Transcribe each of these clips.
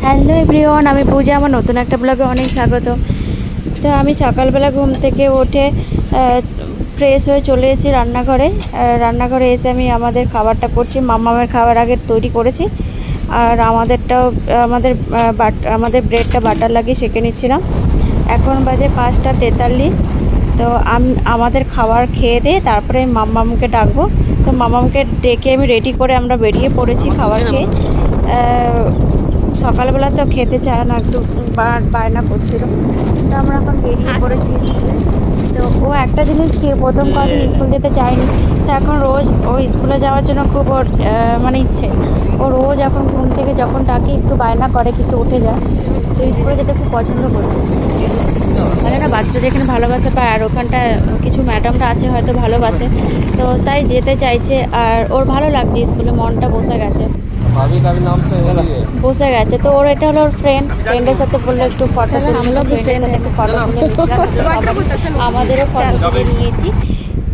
Hello everyone, আমি পূজা। আমার নতুন একটা ব্লগে অনেক স্বাগত। তো আমি সকালবেলা ঘুম থেকে উঠে ফ্রেশ হয়ে চলে এসেছি রান্নাঘরে। রান্নাঘরে এসে আমি আমাদের খাবারটা করছি। মাম্মামের খাবার আগে তৈরি করেছি, আর আমাদের ব্রেডটা বাটার লাগিয়ে সেঁকে নিচ্ছিলাম। এখন বাজে 5:43। তো আমাদের খাবার খেয়ে দিয়ে তারপরে মাম্মামকে ডাকবো। তো মাম্মামকে ডেকে আমি রেডি করে আমরা বেরিয়ে পড়েছি খাবার খেয়ে। সকালবেলা তো খেতে চায় না, একটু বায়না করছিল। তো আমরা এখন বেরিয়ে পড়েছি স্কুলে। তো ও একটা জিনিস প্রথম কদিন স্কুল যেতে চায়নি, তো এখন রোজ ও স্কুলে যাওয়ার জন্য খুব ওর মানে ইচ্ছে। ও রোজ এখন ঘুম থেকে যখন ডাকি একটু বায়না করে, কিন্তু উঠে যায়। তো স্কুলে যেতে খুব পছন্দ করছে। মানে না, বাচ্চা যেখানে ভালোবাসা পায়, আর ওখানটা কিছু ম্যাডামরা আছে হয়তো ভালোবাসে, তো তাই যেতে চাইছে। আর ওর ভালো লাগছে, স্কুলে মনটা বসে গেছে। তো ওর এটা হলো ওর ফ্রেন্ডের সাথে বললো একটু ফটো তুলে নিল। ফ্রেন্ডের সাথে একটু ফটো তুলে নিচ্ছিলাম, আমাদেরও ফটো তুলে নিয়েছি,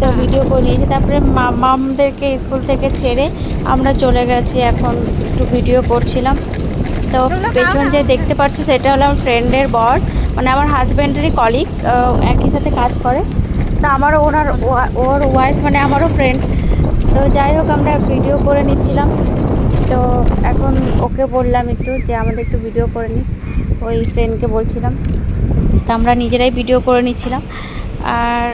তো ভিডিও করে নিয়েছি। তারপরে মামদেরকে স্কুল থেকে ছেড়ে আমরা চলে গেছি, এখন একটু ভিডিও করছিলাম। তো পেছন যে দেখতে পাচ্ছি সেটা হলো আমার ফ্রেন্ডের বর, মানে আমার হাজব্যান্ডেরই কলিগ, একই সাথে কাজ করে। তা আমারও ওর ওয়াইফ মানে আমারও ফ্রেন্ড। তো যাই হোক, আমরা ভিডিও করে নিচ্ছিলাম। তো এখন ওকে বললাম একটু যে আমাদের একটু ভিডিও করে নিস, ওই ফ্রেন্ডকে বলছিলাম। তো আমরা নিজেরাই ভিডিও করে নিচ্ছিলাম। আর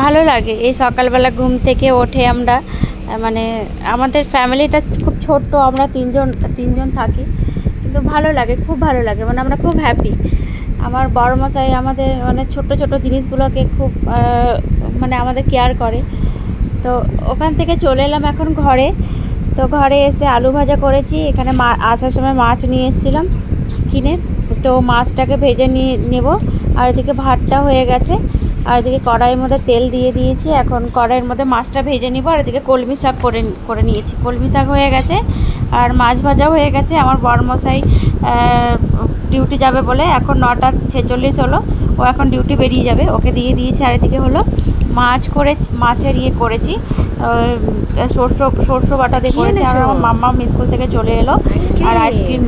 ভালো লাগে এই সকালবেলা ঘুম থেকে ওঠে আমরা, মানে আমাদের ফ্যামিলিটা খুব ছোট্ট, আমরা তিনজন থাকি, কিন্তু ভালো লাগে, খুব ভালো লাগে, মানে আমরা খুব হ্যাপি। আমার বড় মশাই আমাদের মানে ছোট ছোট জিনিসগুলোকে খুব মানে আমাদের কেয়ার করে। তো ওখান থেকে চলে এলাম এখন ঘরে। তো ঘরে এসে আলু ভাজা করেছি। এখানে আসার সময় মাছ নিয়ে এসেছিলাম কিনে, তো মাছটাকে ভেজে নেব। আর এদিকে ভাতটা হয়ে গেছে, আর এদিকে কড়াইয়ের মধ্যে তেল দিয়ে দিয়েছি। এখন কড়াইয়ের মধ্যে মাছটা ভেজে নিব। আর এদিকে কলমি শাক করে নিয়েছি। কলমি শাক হয়ে গেছে, আর মাছ ভাজাও হয়ে গেছে। আমার বড়মশাই ডিউটি যাবে বলে এখন 9:46 হলো, ও এখন ডিউটি বেরিয়ে যাবে, ওকে দিয়ে দিয়েছি। আর এদিকে হলো মাছের করেছি, সরষে বাটা দিয়ে করেছি। আর আমার মাম্মা স্কুল থেকে চলে এলো আর আইসক্রিম নিয়ে